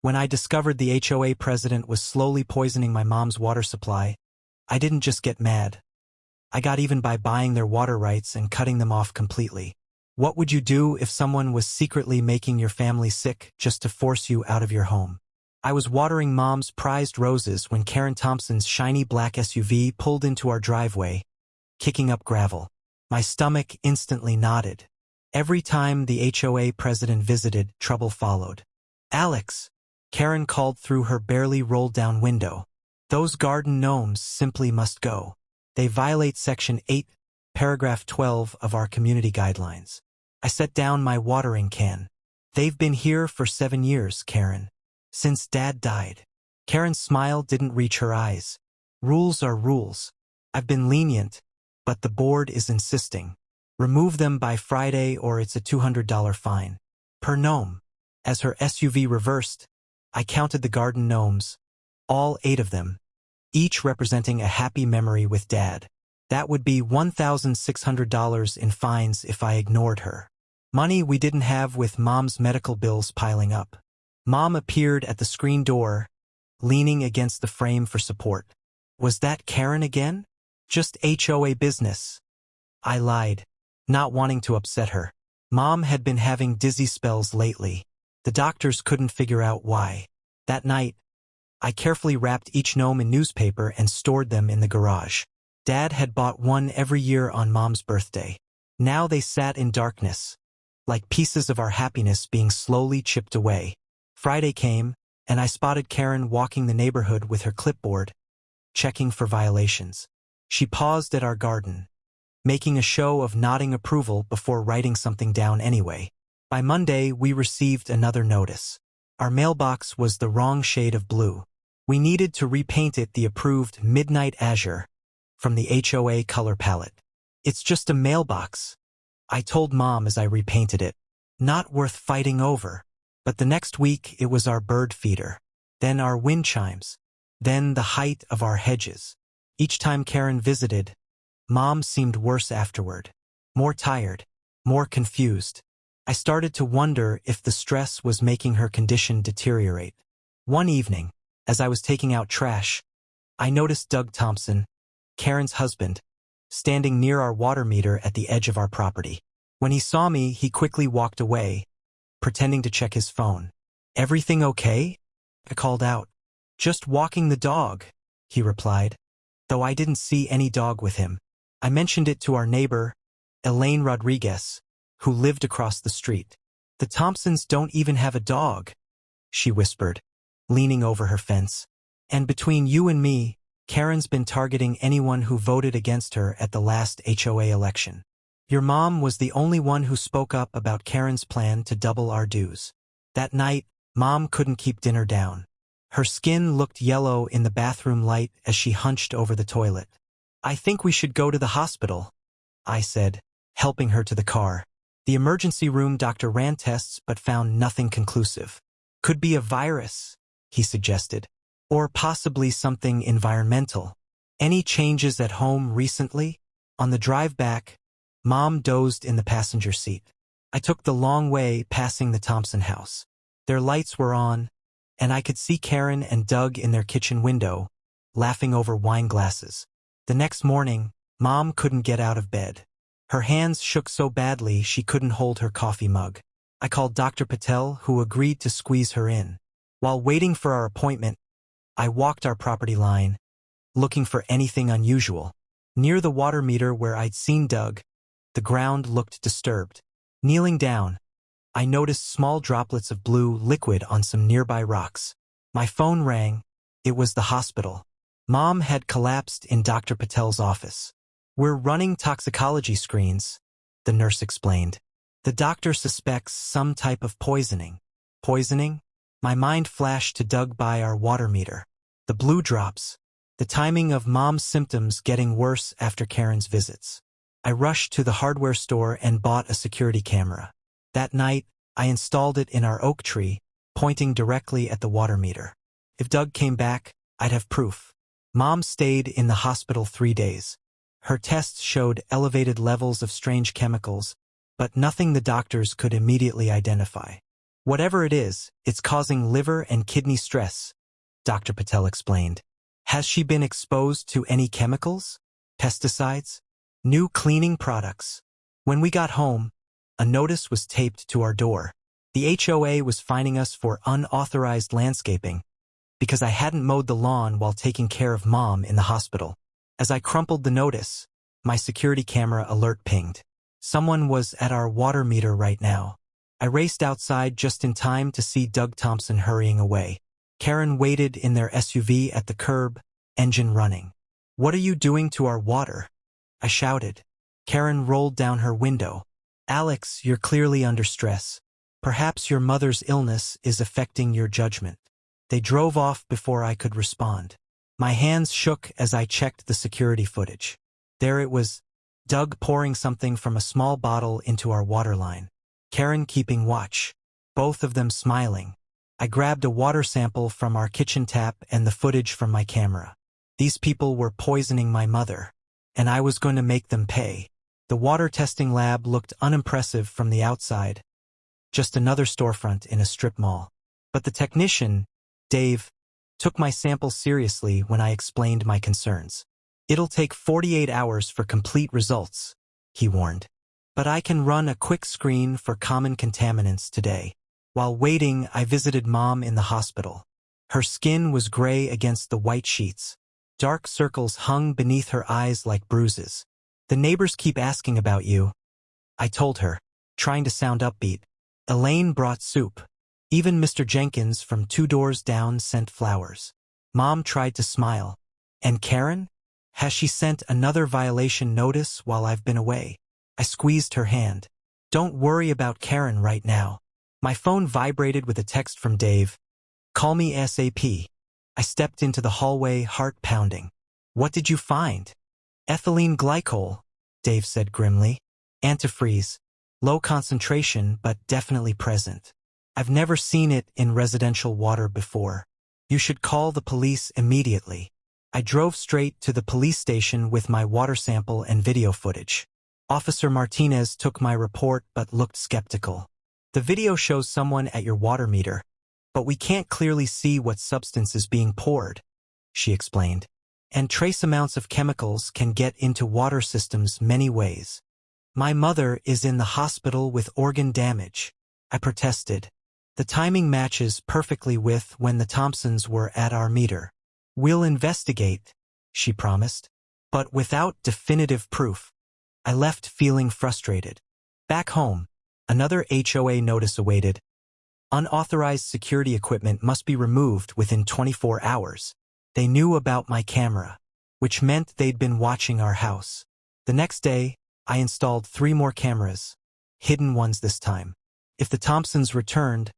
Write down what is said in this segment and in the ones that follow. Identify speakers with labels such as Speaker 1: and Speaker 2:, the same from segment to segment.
Speaker 1: When I discovered the HOA president was slowly poisoning my mom's water supply, I didn't just get mad. I got even by buying their water rights and cutting them off completely. What would you do if someone was secretly making your family sick just to force you out of your home? I was watering Mom's prized roses when Karen Thompson's shiny black SUV pulled into our driveway, kicking up gravel. My stomach instantly knotted. Every time the HOA president visited, trouble followed. "Alex," Karen called through her barely rolled-down window. "Those garden gnomes simply must go. They violate Section 8, Paragraph 12 of our community guidelines." I set down my watering can. "They've been here for 7 years, Karen. Since Dad died." Karen's smile didn't reach her eyes. "Rules are rules. I've been lenient, but the board is insisting. Remove them by Friday or it's a $200 fine. Per gnome." As her SUV reversed, I counted the garden gnomes, all 8 of them, each representing a happy memory with Dad. That would be $1,600 in fines if I ignored her. Money we didn't have with Mom's medical bills piling up. Mom appeared at the screen door, leaning against the frame for support. Was that Karen again? "Just HOA business." I lied, not wanting to upset her. Mom had been having dizzy spells lately. The doctors couldn't figure out why. That night, I carefully wrapped each gnome in newspaper and stored them in the garage. Dad had bought one every year on Mom's birthday. Now they sat in darkness, like pieces of our happiness being slowly chipped away. Friday came, and I spotted Karen walking the neighborhood with her clipboard, checking for violations. She paused at our garden, making a show of nodding approval before writing something down anyway. By Monday, we received another notice. Our mailbox was the wrong shade of blue. We needed to repaint it the approved Midnight Azure from the HOA color palette. "It's just a mailbox," I told Mom as I repainted it. "Not worth fighting over." But the next week, it was our bird feeder. Then our wind chimes. Then the height of our hedges. Each time Karen visited, Mom seemed worse afterward. More tired, more confused. I started to wonder if the stress was making her condition deteriorate. One evening, as I was taking out trash, I noticed Doug Thompson, Karen's husband, standing near our water meter at the edge of our property. When he saw me, he quickly walked away, pretending to check his phone. "Everything okay?" I called out. "Just walking the dog," he replied, though I didn't see any dog with him. I mentioned it to our neighbor, Elaine Rodriguez, who lived across the street. "The Thompsons don't even have a dog," she whispered, leaning over her fence. "And between you and me, Karen's been targeting anyone who voted against her at the last HOA election. Your mom was the only one who spoke up about Karen's plan to double our dues." That night, Mom couldn't keep dinner down. Her skin looked yellow in the bathroom light as she hunched over the toilet. "I think we should go to the hospital," I said, helping her to the car. The emergency room doctor ran tests but found nothing conclusive. "Could be a virus," he suggested. "Or possibly something environmental. Any changes at home recently?" On the drive back, Mom dozed in the passenger seat. I took the long way passing the Thompson house. Their lights were on, and I could see Karen and Doug in their kitchen window, laughing over wine glasses. The next morning, Mom couldn't get out of bed. Her hands shook so badly she couldn't hold her coffee mug. I called Dr. Patel, who agreed to squeeze her in. While waiting for our appointment, I walked our property line, looking for anything unusual. Near the water meter where I'd seen Doug, the ground looked disturbed. Kneeling down, I noticed small droplets of blue liquid on some nearby rocks. My phone rang. It was the hospital. Mom had collapsed in Dr. Patel's office. "We're running toxicology screens," the nurse explained. "The doctor suspects some type of poisoning." Poisoning? My mind flashed to Doug by our water meter. The blue drops. The timing of Mom's symptoms getting worse after Karen's visits. I rushed to the hardware store and bought a security camera. That night, I installed it in our oak tree, pointing directly at the water meter. If Doug came back, I'd have proof. Mom stayed in the hospital 3 days. Her tests showed elevated levels of strange chemicals, but nothing the doctors could immediately identify. Whatever it is, it's causing liver and kidney stress, Dr. Patel explained. Has she been exposed to any chemicals? Pesticides? New cleaning products? When we got home, a notice was taped to our door. The HOA was fining us for unauthorized landscaping because I hadn't mowed the lawn while taking care of Mom in the hospital. As I crumpled the notice, my security camera alert pinged. Someone was at our water meter right now. I raced outside just in time to see Doug Thompson hurrying away. Karen waited in their SUV at the curb, engine running. "What are you doing to our water?" I shouted. Karen rolled down her window. "Alex, you're clearly under stress. Perhaps your mother's illness is affecting your judgment." They drove off before I could respond. My hands shook as I checked the security footage. There it was, Doug pouring something from a small bottle into our water line. Karen keeping watch, both of them smiling. I grabbed a water sample from our kitchen tap and the footage from my camera. These people were poisoning my mother, and I was going to make them pay. The water testing lab looked unimpressive from the outside, just another storefront in a strip mall. But the technician, Dave, took my sample seriously when I explained my concerns. "It'll take 48 hours for complete results," he warned. "But I can run a quick screen for common contaminants today." While waiting, I visited Mom in the hospital. Her skin was gray against the white sheets. Dark circles hung beneath her eyes like bruises. "The neighbors keep asking about you," I told her, trying to sound upbeat. Elaine brought soup. Even Mr. Jenkins from 2 doors down sent flowers. Mom tried to smile. "And Karen? Has she sent another violation notice while I've been away?" I squeezed her hand. "Don't worry about Karen right now." My phone vibrated with a text from Dave. "Call me ASAP." I stepped into the hallway, heart pounding. "What did you find?" "Ethylene glycol," Dave said grimly. "Antifreeze. Low concentration, but definitely present. I've never seen it in residential water before. You should call the police immediately." I drove straight to the police station with my water sample and video footage. Officer Martinez took my report but looked skeptical. "The video shows someone at your water meter, but we can't clearly see what substance is being poured," she explained. "And trace amounts of chemicals can get into water systems many ways." "My mother is in the hospital with organ damage," I protested. "The timing matches perfectly with when the Thompsons were at our meter." "We'll investigate," she promised, but without definitive proof. I left feeling frustrated. Back home, another HOA notice awaited. Unauthorized security equipment must be removed within 24 hours. They knew about my camera, which meant they'd been watching our house. The next day, I installed 3 more cameras, hidden ones this time. If the Thompsons returned,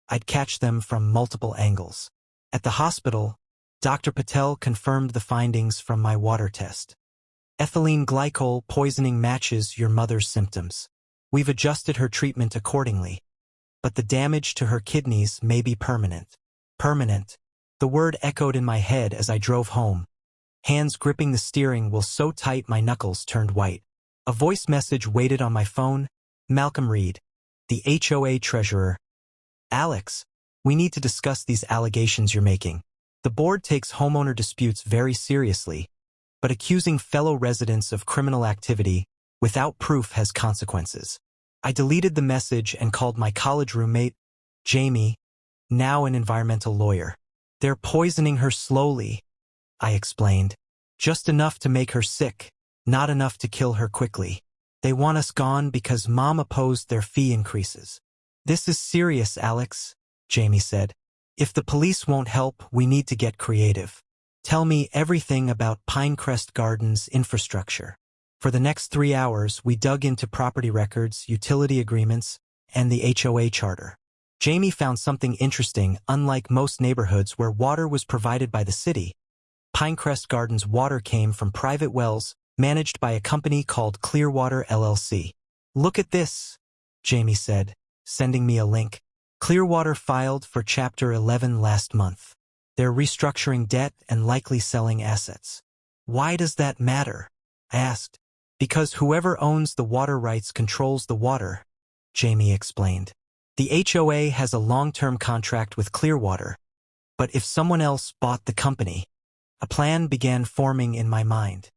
Speaker 1: I'd catch them from multiple angles. At the hospital, Dr. Patel confirmed the findings from my water test. "Ethylene glycol poisoning matches your mother's symptoms. We've adjusted her treatment accordingly. But the damage to her kidneys may be permanent." Permanent. The word echoed in my head as I drove home. Hands gripping the steering wheel so tight my knuckles turned white. A voice message waited on my phone. Malcolm Reed, the HOA treasurer. "Alex, we need to discuss these allegations you're making. The board takes homeowner disputes very seriously, but accusing fellow residents of criminal activity without proof has consequences." I deleted the message and called my college roommate, Jamie, now an environmental lawyer. "They're poisoning her slowly," I explained. "Just enough to make her sick, not enough to kill her quickly. They want us gone because Mom opposed their fee increases." "This is serious, Alex," Jamie said. "If the police won't help, we need to get creative. Tell me everything about Pinecrest Gardens infrastructure." For the next 3 hours, we dug into property records, utility agreements, and the HOA charter. Jamie found something interesting. Unlike most neighborhoods where water was provided by the city, Pinecrest Gardens water came from private wells managed by a company called Clearwater LLC. "Look at this," Jamie said, sending me a link. "Clearwater filed for Chapter 11 last month. They're restructuring debt and likely selling assets." "Why does that matter?" I asked. "Because whoever owns the water rights controls the water," Jamie explained. The HOA has a long-term contract with Clearwater, but if someone else bought the company, a plan began forming in my mind.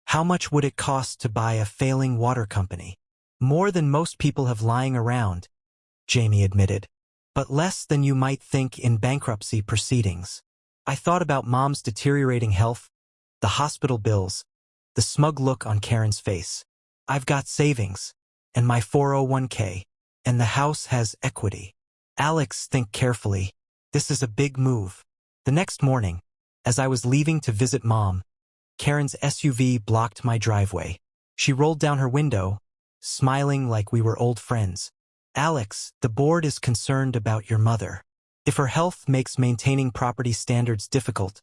Speaker 1: How much would it cost to buy a failing water company? More than most people have lying around, Jamie admitted, but less than you might think in bankruptcy proceedings. I thought about Mom's deteriorating health, the hospital bills, the smug look on Karen's face. I've got savings, and my 401k, and the house has equity. Alex, think carefully. This is a big move. The next morning, as I was leaving to visit Mom, Karen's SUV blocked my driveway. She rolled down her window, smiling like we were old friends. Alex, the board is concerned about your mother. If her health makes maintaining property standards difficult,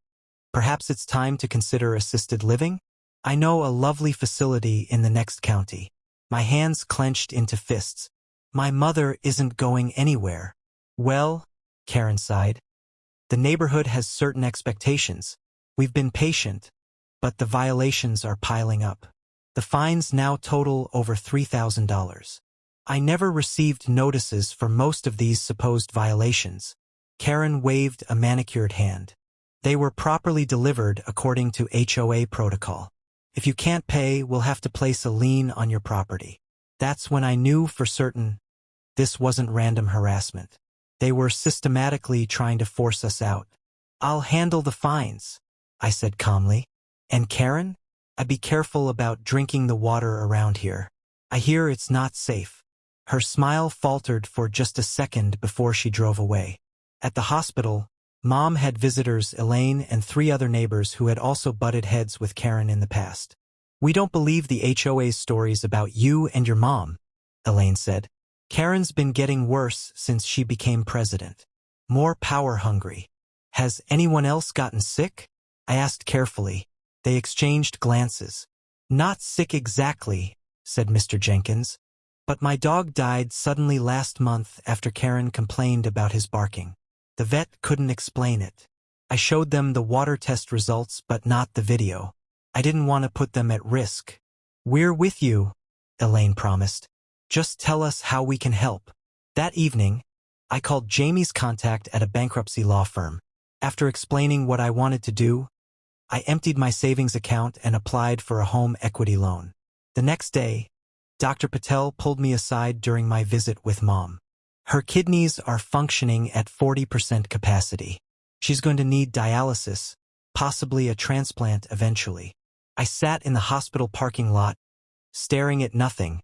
Speaker 1: perhaps it's time to consider assisted living? I know a lovely facility in the next county. My hands clenched into fists. My mother isn't going anywhere. Well, Karen sighed. The neighborhood has certain expectations. We've been patient, but the violations are piling up. The fines now total over $3,000. I never received notices for most of these supposed violations. Karen waved a manicured hand. They were properly delivered according to HOA protocol. If you can't pay, we'll have to place a lien on your property. That's when I knew for certain this wasn't random harassment. They were systematically trying to force us out. I'll handle the fines, I said calmly. And Karen, I'd be careful about drinking the water around here. I hear it's not safe. Her smile faltered for just a second before she drove away. At the hospital, Mom had visitors Elaine and 3 other neighbors who had also butted heads with Karen in the past. We don't believe the HOA's stories about you and your mom, Elaine said. Karen's been getting worse since she became president. More power-hungry. Has anyone else gotten sick? I asked carefully. They exchanged glances. Not sick exactly, said Mr. Jenkins. But my dog died suddenly last month after Karen complained about his barking. The vet couldn't explain it. I showed them the water test results but not the video. I didn't want to put them at risk. We're with you, Elaine promised. Just tell us how we can help. That evening, I called Jamie's contact at a bankruptcy law firm. After explaining what I wanted to do, I emptied my savings account and applied for a home equity loan. The next day, Dr. Patel pulled me aside during my visit with Mom. Her kidneys are functioning at 40% capacity. She's going to need dialysis, possibly a transplant eventually. I sat in the hospital parking lot, staring at nothing,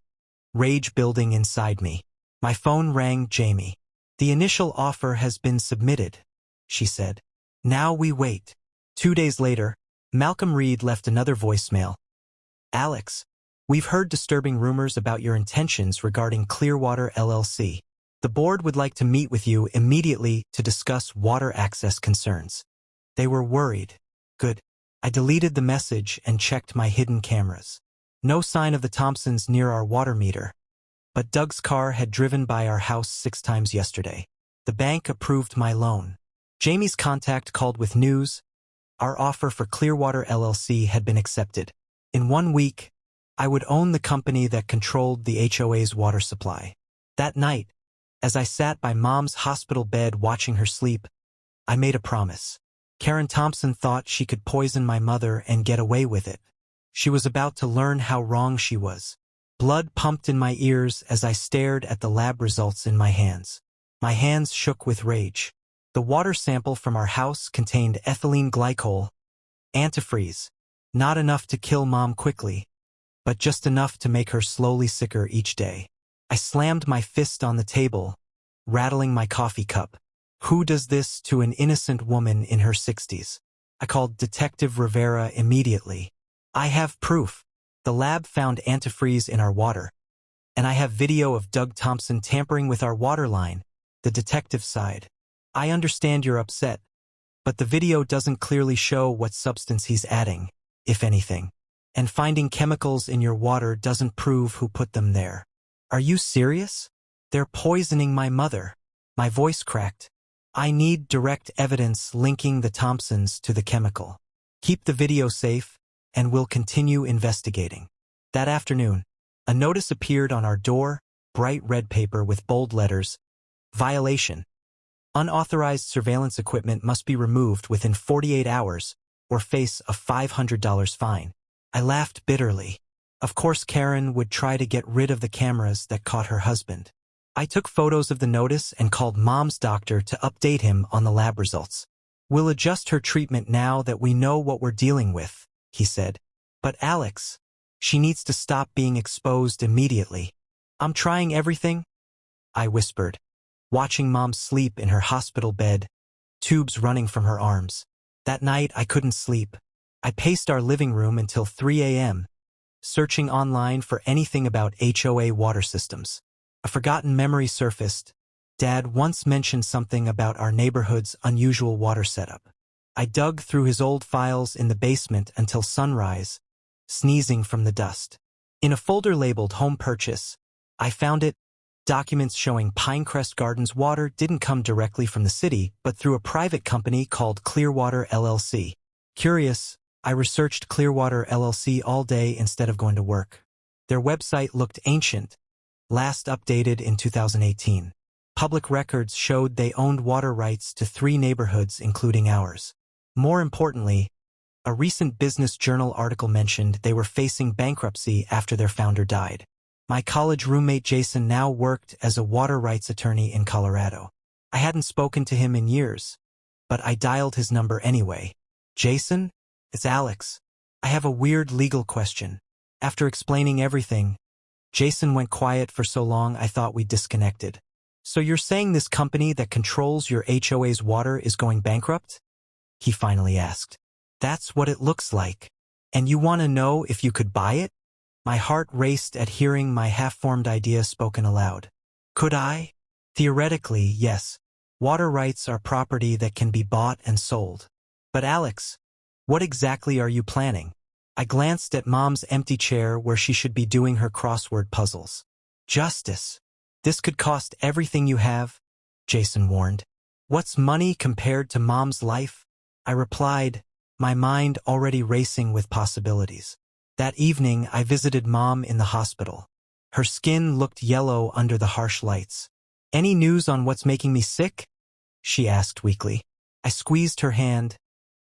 Speaker 1: rage building inside me. My phone rang. Jamie. The initial offer has been submitted, she said. Now we wait. 2 days later, Malcolm Reed left another voicemail. Alex, we've heard disturbing rumors about your intentions regarding Clearwater LLC. The board would like to meet with you immediately to discuss water access concerns. They were worried. Good. I deleted the message and checked my hidden cameras. No sign of the Thompsons near our water meter. But Doug's car had driven by our house 6 times yesterday. The bank approved my loan. Jamie's contact called with news. Our offer for Clearwater LLC had been accepted. In 1 week, I would own the company that controlled the HOA's water supply. That night, as I sat by Mom's hospital bed watching her sleep, I made a promise. Karen Thompson thought she could poison my mother and get away with it. She was about to learn how wrong she was. Blood pumped in my ears as I stared at the lab results in my hands. My hands shook with rage. The water sample from our house contained ethylene glycol, antifreeze, not enough to kill Mom quickly, but just enough to make her slowly sicker each day. I slammed my fist on the table, rattling my coffee cup. Who does this to an innocent woman in her 60s? I called Detective Rivera immediately. I have proof. The lab found antifreeze in our water, and I have video of Doug Thompson tampering with our water line. The detective sighed. I understand you're upset, but the video doesn't clearly show what substance he's adding, if anything. And finding chemicals in your water doesn't prove who put them there. Are you serious? They're poisoning my mother. My voice cracked. I need direct evidence linking the Thompsons to the chemical. Keep the video safe, and we'll continue investigating. That afternoon, a notice appeared on our door, bright red paper with bold letters, Violation. Unauthorized surveillance equipment must be removed within 48 hours or face a $500 fine. I laughed bitterly. Of course Karen would try to get rid of the cameras that caught her husband. I took photos of the notice and called Mom's doctor to update him on the lab results. "We'll adjust her treatment now that we know what we're dealing with," he said. "But Alex, she needs to stop being exposed immediately." "I'm trying everything," I whispered, watching Mom sleep in her hospital bed, tubes running from her arms. That night I couldn't sleep. I paced our living room until 3 a.m., searching online for anything about HOA water systems. A forgotten memory surfaced. Dad once mentioned something about our neighborhood's unusual water setup. I dug through his old files in the basement until sunrise, sneezing from the dust. In a folder labeled Home Purchase, I found it. Documents showing Pinecrest Gardens water didn't come directly from the city, but through a private company called Clearwater LLC. Curious, I researched Clearwater LLC all day instead of going to work. Their website looked ancient, last updated in 2018. Public records showed they owned water rights to 3 neighborhoods, including ours. More importantly, a recent Business Journal article mentioned they were facing bankruptcy after their founder died. My college roommate Jason now worked as a water rights attorney in Colorado. I hadn't spoken to him in years, but I dialed his number anyway. "Jason? It's Alex. I have a weird legal question." After explaining everything, Jason went quiet for so long I thought we disconnected. "So you're saying this company that controls your HOA's water is going bankrupt?" he finally asked. "That's what it looks like. And you want to know if you could buy it?" My heart raced at hearing my half-formed idea spoken aloud. Could I? Theoretically, yes. Water rights are property that can be bought and sold. But Alex, what exactly are you planning? I glanced at Mom's empty chair where she should be doing her crossword puzzles. "Justice. This could cost everything you have," Jason warned. "What's money compared to Mom's life?" I replied, my mind already racing with possibilities. That evening, I visited Mom in the hospital. Her skin looked yellow under the harsh lights. "Any news on what's making me sick?" she asked weakly. I squeezed her hand,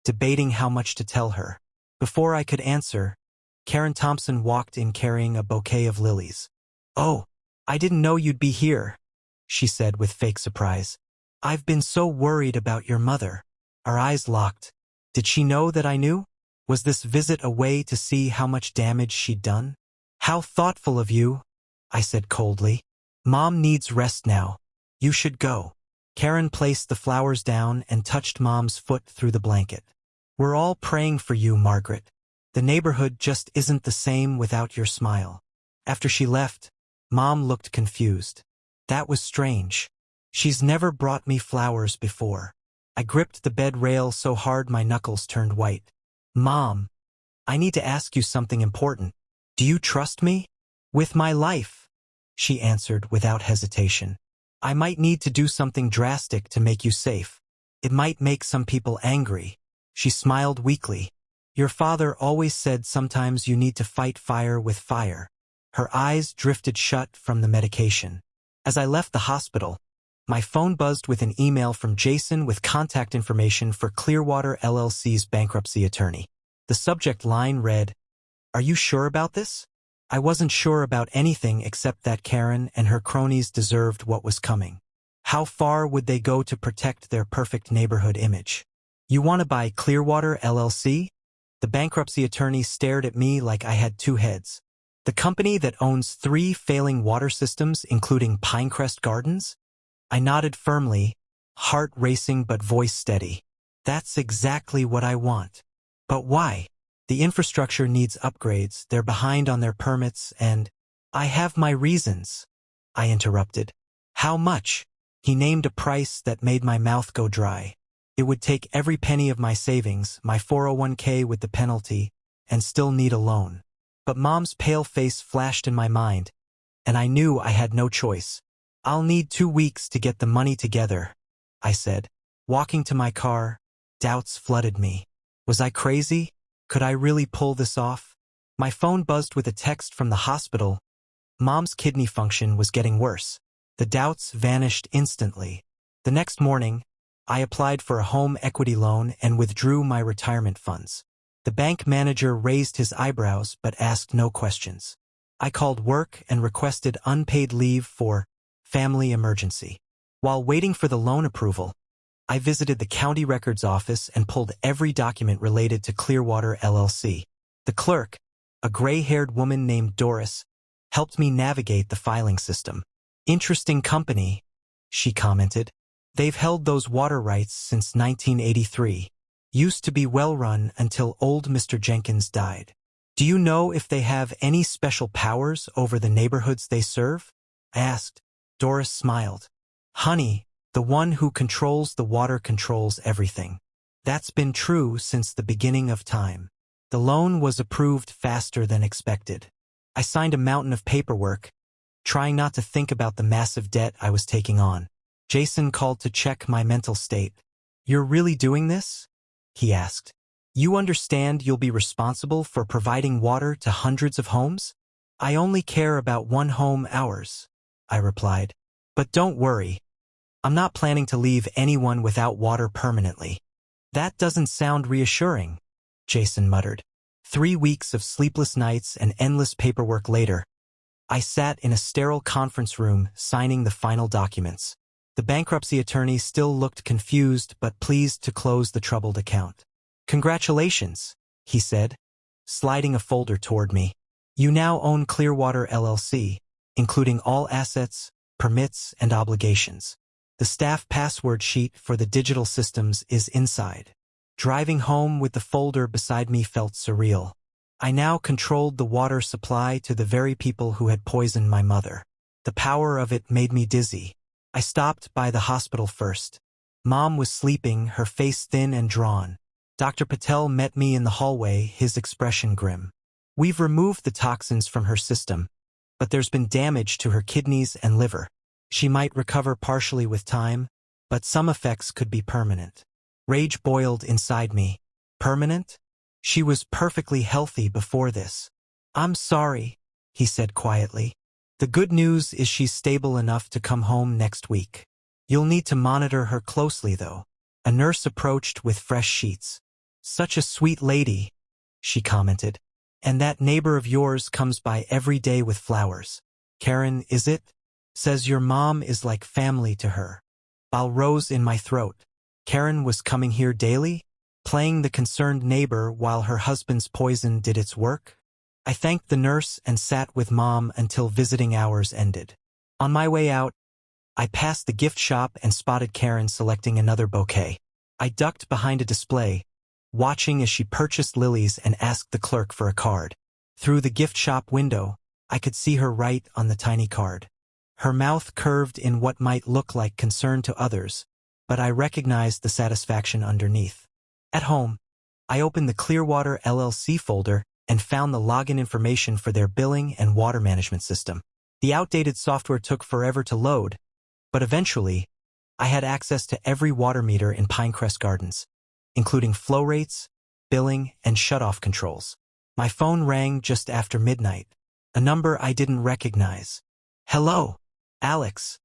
Speaker 1: debating how much to tell her. Before I could answer, Karen Thompson walked in carrying a bouquet of lilies. "Oh, I didn't know you'd be here," she said with fake surprise. "I've been so worried about your mother." Our eyes locked. Did she know that I knew? Was this visit a way to see how much damage she'd done? "How thoughtful of you," I said coldly. "Mom needs rest now. You should go." Karen placed the flowers down and touched Mom's foot through the blanket. "We're all praying for you, Margaret. The neighborhood just isn't the same without your smile." After she left, Mom looked confused. That was strange. She's never brought me flowers before. I gripped the bed rail so hard my knuckles turned white. "Mom, I need to ask you something important. Do you trust me?" "With my life," she answered without hesitation. "I might need to do something drastic to make you safe. It might make some people angry." She smiled weakly. "Your father always said sometimes you need to fight fire with fire." Her eyes drifted shut from the medication. As I left the hospital, my phone buzzed with an email from Jason with contact information for Clearwater LLC's bankruptcy attorney. The subject line read, "Are you sure about this?" I wasn't sure about anything except that Karen and her cronies deserved what was coming. How far would they go to protect their perfect neighborhood image? "You want to buy Clearwater LLC?" The bankruptcy attorney stared at me like I had 2 heads. "The company that owns 3 failing water systems, including Pinecrest Gardens?" I nodded firmly, heart racing but voice steady. "That's exactly what I want." "But why?" "The infrastructure needs upgrades, they're behind on their permits, and—" "I have my reasons," I interrupted. "How much?" He named a price that made my mouth go dry. It would take every penny of my savings, my 401k with the penalty, and still need a loan. But Mom's pale face flashed in my mind, and I knew I had no choice. "I'll need 2 weeks to get the money together," I said. Walking to my car, doubts flooded me. Was I crazy? Could I really pull this off? My phone buzzed with a text from the hospital. Mom's kidney function was getting worse. The doubts vanished instantly. The next morning, I applied for a home equity loan and withdrew my retirement funds. The bank manager raised his eyebrows but asked no questions. I called work and requested unpaid leave for family emergency. While waiting for the loan approval, I visited the county records office and pulled every document related to Clearwater LLC. The clerk, a gray-haired woman named Doris, helped me navigate the filing system. "Interesting company," she commented. "They've held those water rights since 1983. Used to be well-run until old Mr. Jenkins died. Do you know if they have any special powers over the neighborhoods they serve?" I asked. Doris smiled. "Honey, the one who controls the water controls everything. That's been true since the beginning of time." The loan was approved faster than expected. I signed a mountain of paperwork, trying not to think about the massive debt I was taking on. Jason called to check my mental state. "You're really doing this?" he asked. "You understand you'll be responsible for providing water to hundreds of homes?" "I only care about one home, ours," I replied. "But don't worry. I'm not planning to leave anyone without water permanently." "That doesn't sound reassuring," Jason muttered. 3 weeks of sleepless nights and endless paperwork later, I sat in a sterile conference room signing the final documents. The bankruptcy attorney still looked confused but pleased to close the troubled account. "Congratulations," he said, sliding a folder toward me. "You now own Clearwater LLC, including all assets, permits, and obligations. The staff password sheet for the digital systems is inside." Driving home with the folder beside me felt surreal. I now controlled the water supply to the very people who had poisoned my mother. The power of it made me dizzy. I stopped by the hospital first. Mom was sleeping, her face thin and drawn. Dr. Patel met me in the hallway, his expression grim. "We've removed the toxins from her system, but there's been damage to her kidneys and liver. She might recover partially with time, but some effects could be permanent." Rage boiled inside me. Permanent? She was perfectly healthy before this. "I'm sorry," he said quietly. "The good news is she's stable enough to come home next week. You'll need to monitor her closely, though." A nurse approached with fresh sheets. "Such a sweet lady," she commented. "And that neighbor of yours comes by every day with flowers. Karen, is it? Says your mom is like family to her." Bile rose in my throat. Karen was coming here daily, playing the concerned neighbor while her husband's poison did its work? I thanked the nurse and sat with Mom until visiting hours ended. On my way out, I passed the gift shop and spotted Karen selecting another bouquet. I ducked behind a display, watching as she purchased lilies and asked the clerk for a card. Through the gift shop window, I could see her write on the tiny card. Her mouth curved in what might look like concern to others, but I recognized the satisfaction underneath. At home, I opened the Clearwater LLC folder and found the login information for their billing and water management system. The outdated software took forever to load, but eventually, I had access to every water meter in Pinecrest Gardens, including flow rates, billing, and shutoff controls. My phone rang just after midnight, a number I didn't recognize. "Hello, Alex.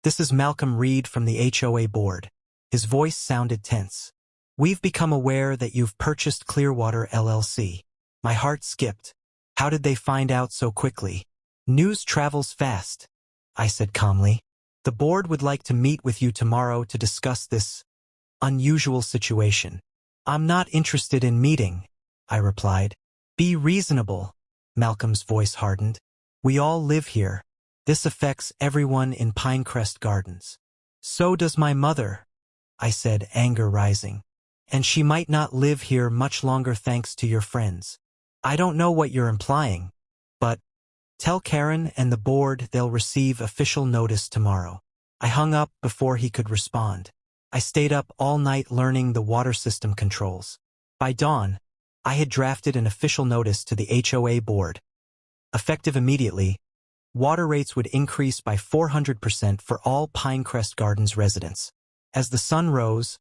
Speaker 1: This is Malcolm Reed from the HOA board." His voice sounded tense. "We've become aware that you've purchased Clearwater LLC." My heart skipped. How did they find out so quickly? "News travels fast," I said calmly. "The board would like to meet with you tomorrow to discuss this unusual situation." "I'm not interested in meeting," I replied. "Be reasonable." Malcolm's voice hardened. "We all live here. This affects everyone in Pinecrest Gardens." "So does my mother," I said, anger rising. "And she might not live here much longer thanks to your friends." "I don't know what you're implying, but tell Karen and the board they'll receive official notice tomorrow." I hung up before he could respond. I stayed up all night learning the water system controls. By dawn, I had drafted an official notice to the HOA board. Effective immediately, water rates would increase by 400% for all Pinecrest Gardens residents. As the sun rose,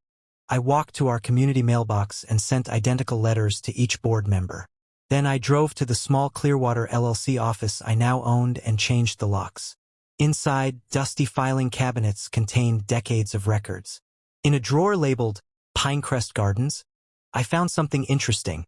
Speaker 1: I walked to our community mailbox and sent identical letters to each board member. Then I drove to the small Clearwater LLC office I now owned and changed the locks. Inside, dusty filing cabinets contained decades of records. In a drawer labeled Pinecrest Gardens, I found something interesting.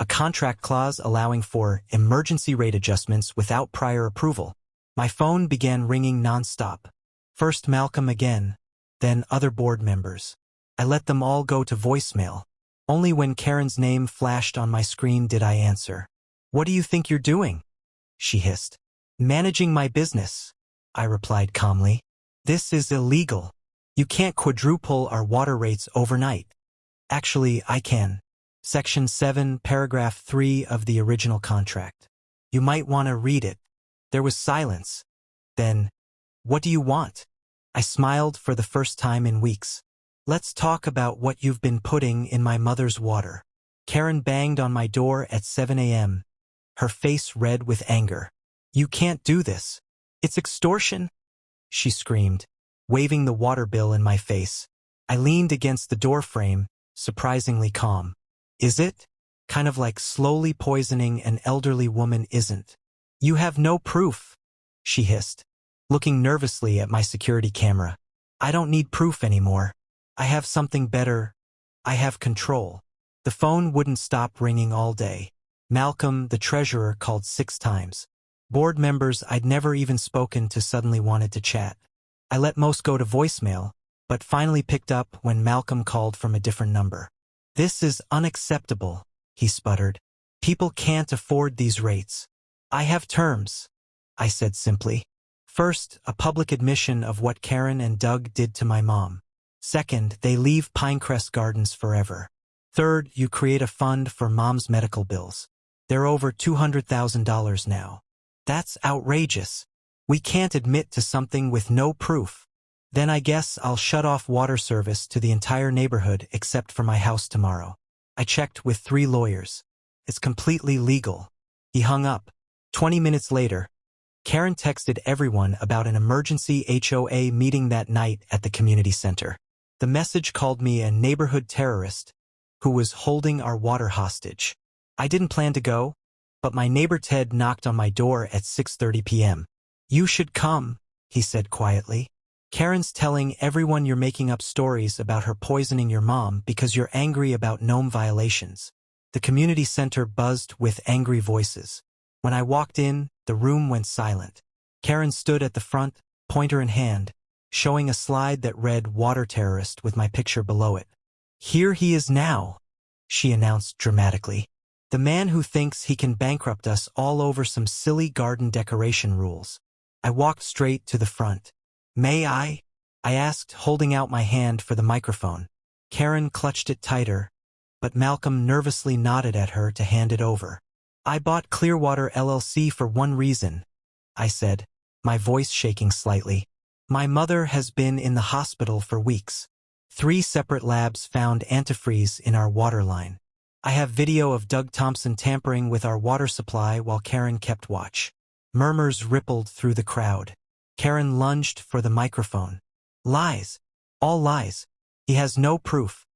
Speaker 1: A contract clause allowing for emergency rate adjustments without prior approval. My phone began ringing nonstop. First Malcolm again, then other board members. I let them all go to voicemail. Only when Karen's name flashed on my screen did I answer. "What do you think you're doing?" she hissed. "Managing my business," I replied calmly. "This is illegal. You can't quadruple our water rates overnight." "Actually, I can. Section 7, paragraph 3 of the original contract. You might want to read it." There was silence. Then, "What do you want?" I smiled for the first time in weeks. "Let's talk about what you've been putting in my mother's water." Karen banged on my door at 7 a.m., her face red with anger. "You can't do this. It's extortion," she screamed, waving the water bill in my face. I leaned against the doorframe, surprisingly calm. "Is it? Kind of like slowly poisoning an elderly woman isn't." "You have no proof," she hissed, looking nervously at my security camera. "I don't need proof anymore. I have something better. I have control." The phone wouldn't stop ringing all day. Malcolm, the treasurer, called 6 times. Board members I'd never even spoken to suddenly wanted to chat. I let most go to voicemail, but finally picked up when Malcolm called from a different number. "This is unacceptable," he sputtered. "People can't afford these rates." "I have terms," I said simply. First, a public admission of what Karen and Doug did to my mom. Second, they leave Pinecrest Gardens forever. Third, you create a fund for mom's medical bills. They're over $200,000 now. That's outrageous. We can't admit to something with no proof. Then I guess I'll shut off water service to the entire neighborhood except for my house tomorrow. I checked with 3 lawyers. It's completely legal. He hung up. 20 minutes later, Karen texted everyone about an emergency HOA meeting that night at the community center. The message called me a neighborhood terrorist who was holding our water hostage. I didn't plan to go, but my neighbor Ted knocked on my door at 6:30 p.m. "You should come," he said quietly. "Karen's telling everyone you're making up stories about her poisoning your mom because you're angry about NOM violations." The community center buzzed with angry voices. When I walked in, the room went silent. Karen stood at the front, pointer in hand, showing a slide that read "Water Terrorist" with my picture below it. "Here he is now," she announced dramatically. "The man who thinks he can bankrupt us all over some silly garden decoration rules." I walked straight to the front. "May I?" I asked, holding out my hand for the microphone. Karen clutched it tighter, but Malcolm nervously nodded at her to hand it over. "I bought Clearwater LLC for one reason," I said, my voice shaking slightly. "My mother has been in the hospital for weeks. 3 separate labs found antifreeze in our water line. I have video of Doug Thompson tampering with our water supply while Karen kept watch." Murmurs rippled through the crowd. Karen lunged for the microphone. "Lies. All lies. He has no proof.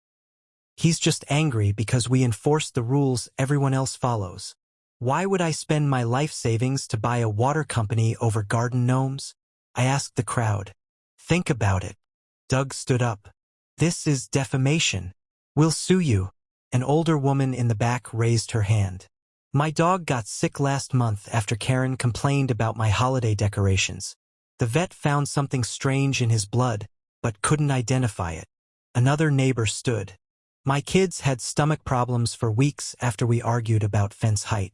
Speaker 1: He's just angry because we enforce the rules everyone else follows. Why would I spend my life savings to buy a water company over garden gnomes?" I asked the crowd. "Think about it." Doug stood up. "This is defamation. We'll sue you." An older woman in the back raised her hand. "My dog got sick last month after Karen complained about my holiday decorations. The vet found something strange in his blood, but couldn't identify it." Another neighbor stood. "My kids had stomach problems for weeks after we argued about fence height.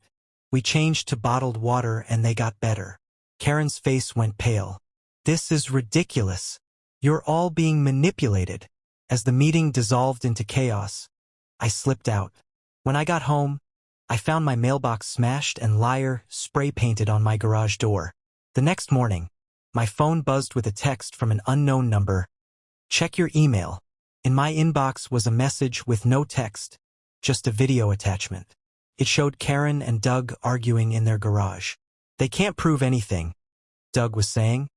Speaker 1: We changed to bottled water and they got better." Karen's face went pale. "This is ridiculous. You're all being manipulated." As the meeting dissolved into chaos, I slipped out. When I got home, I found my mailbox smashed and "liar" spray painted on my garage door. The next morning, my phone buzzed with a text from an unknown number. "Check your email." In my inbox was a message with no text, just a video attachment. It showed Karen and Doug arguing in their garage. "They can't prove anything," Doug was saying,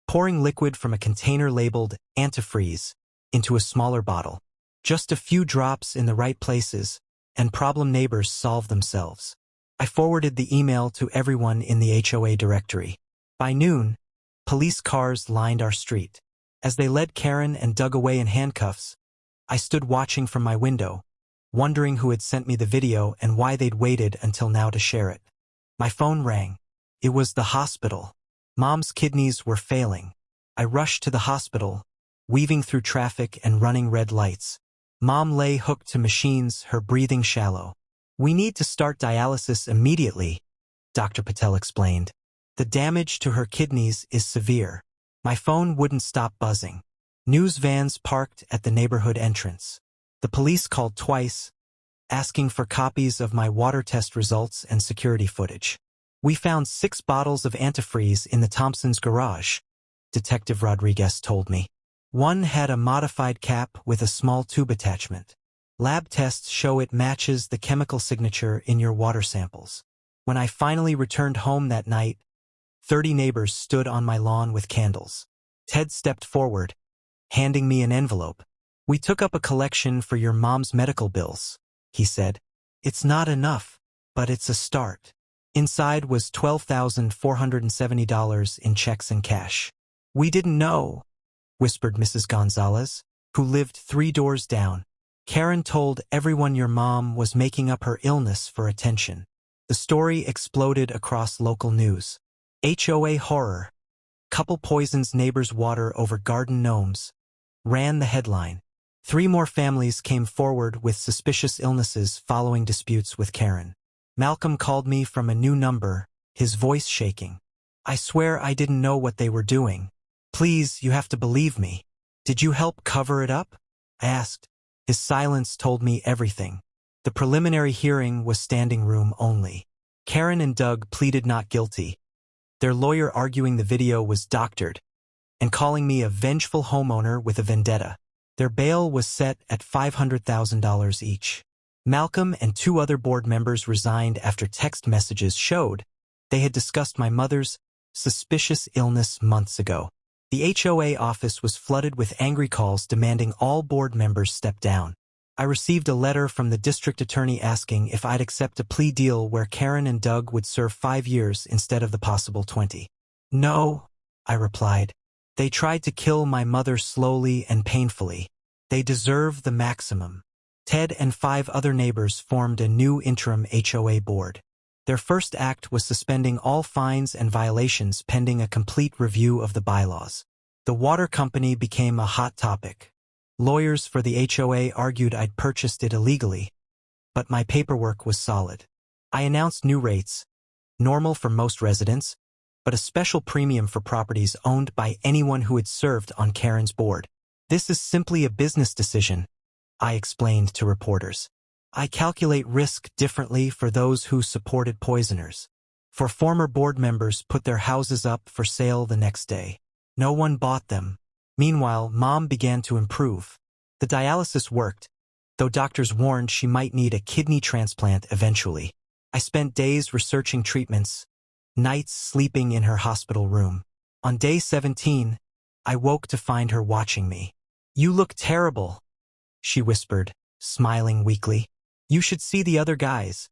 Speaker 1: pouring liquid from a container labeled antifreeze into a smaller bottle. "Just a few drops in the right places, and problem neighbors solve themselves." I forwarded the email to everyone in the HOA directory. By noon, Police cars lined our street. As they led Karen and Doug away in handcuffs, I stood watching from my window, wondering who had sent me the video and why they'd waited until now to share it. My phone rang. It was the hospital. Mom's kidneys were failing. I rushed to the hospital, weaving through traffic and running red lights. Mom lay hooked to machines, her breathing shallow. "We need to start dialysis immediately," Dr. Patel explained. "The damage to her kidneys is severe." My phone wouldn't stop buzzing. News vans parked at the neighborhood entrance. The police called twice, asking for copies of my water test results and security footage. "We found 6 bottles of antifreeze in the Thompsons' garage," Detective Rodriguez told me. "One had a modified cap with a small tube attachment. Lab tests show it matches the chemical signature in your water samples." When I finally returned home that night, 30 neighbors stood on my lawn with candles. Ted stepped forward, handing me an envelope. "We took up a collection for your mom's medical bills," he said. "It's not enough, but it's a start." Inside was $12,470 in checks and cash. "We didn't know," whispered Mrs. Gonzalez, who lived 3 doors down. "Karen told everyone your mom was making up her illness for attention." The story exploded across local news. HOA horror. Couple poisons neighbor's water over garden gnomes, ran the headline. 3 more families came forward with suspicious illnesses following disputes with Karen. Malcolm called me from a new number, his voice shaking. "I swear I didn't know what they were doing. Please, you have to believe me. Did you help cover it up?" I asked. His silence told me everything. The preliminary hearing was standing room only. Karen and Doug pleaded not guilty, their lawyer arguing the video was doctored and calling me a vengeful homeowner with a vendetta. Their bail was set at $500,000 each. Malcolm and 2 other board members resigned after text messages showed they had discussed my mother's suspicious illness months ago. The HOA office was flooded with angry calls demanding all board members step down. I received a letter from the district attorney asking if I'd accept a plea deal where Karen and Doug would serve 5 years instead of the possible 20. "No," I replied. "They tried to kill my mother slowly and painfully. They deserve the maximum." Ted and 5 other neighbors formed a new interim HOA board. Their first act was suspending all fines and violations pending a complete review of the bylaws. The water company became a hot topic. Lawyers for the HOA argued I'd purchased it illegally, but my paperwork was solid. I announced new rates, normal for most residents, but a special premium for properties owned by anyone who had served on Karen's board. "This is simply a business decision," I explained to reporters. "I calculate risk differently for those who supported poisoners. For former board members put their houses up for sale the next day. No one bought them. Meanwhile, Mom began to improve. The dialysis worked, though doctors warned she might need a kidney transplant eventually. I spent days researching treatments, nights sleeping in her hospital room. On day 17, I woke to find her watching me. "You look terrible," she whispered, smiling weakly. "You should see the other guys,"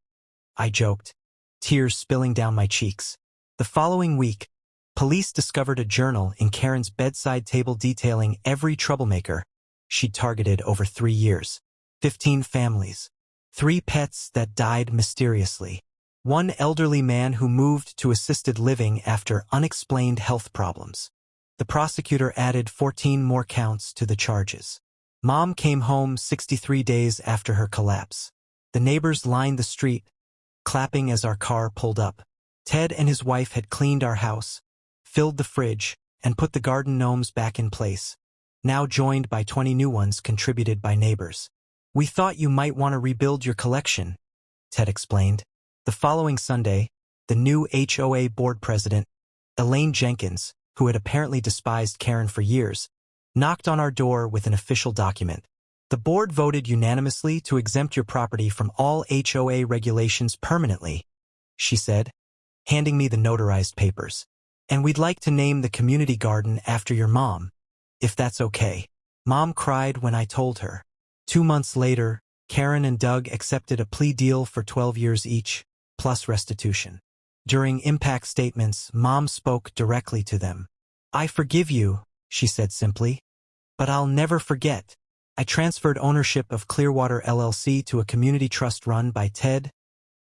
Speaker 1: I joked, tears spilling down my cheeks. The following week, police discovered a journal in Karen's bedside table detailing every troublemaker she'd targeted over 3 years. 15 families. 3 pets that died mysteriously. 1 elderly man who moved to assisted living after unexplained health problems. The prosecutor added 14 more counts to the charges. Mom came home 63 days after her collapse. The neighbors lined the street, clapping as our car pulled up. Ted and his wife had cleaned our house, filled the fridge, and put the garden gnomes back in place, now joined by 20 new ones contributed by neighbors. "We thought you might want to rebuild your collection," Ted explained. The following Sunday, the new HOA board president, Elaine Jenkins, who had apparently despised Karen for years, knocked on our door with an official document. "The board voted unanimously to exempt your property from all HOA regulations permanently," she said, handing me the notarized papers. "And we'd like to name the community garden after your mom, if that's okay." Mom cried when I told her. 2 months later, Karen and Doug accepted a plea deal for 12 years each, plus restitution. During impact statements, Mom spoke directly to them. I forgive you, she said simply. But I'll never forget. I transferred ownership of Clearwater LLC to a community trust run by Ted,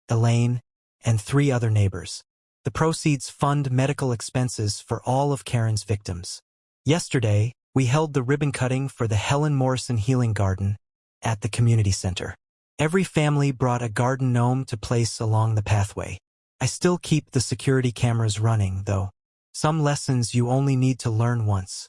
Speaker 1: Elaine, and 3 other neighbors. The proceeds fund medical expenses for all of Karen's victims. Yesterday, we held the ribbon cutting for the Helen Morrison Healing Garden at the community center. Every family brought a garden gnome to place along the pathway. I still keep the security cameras running, though. Some lessons you only need to learn once.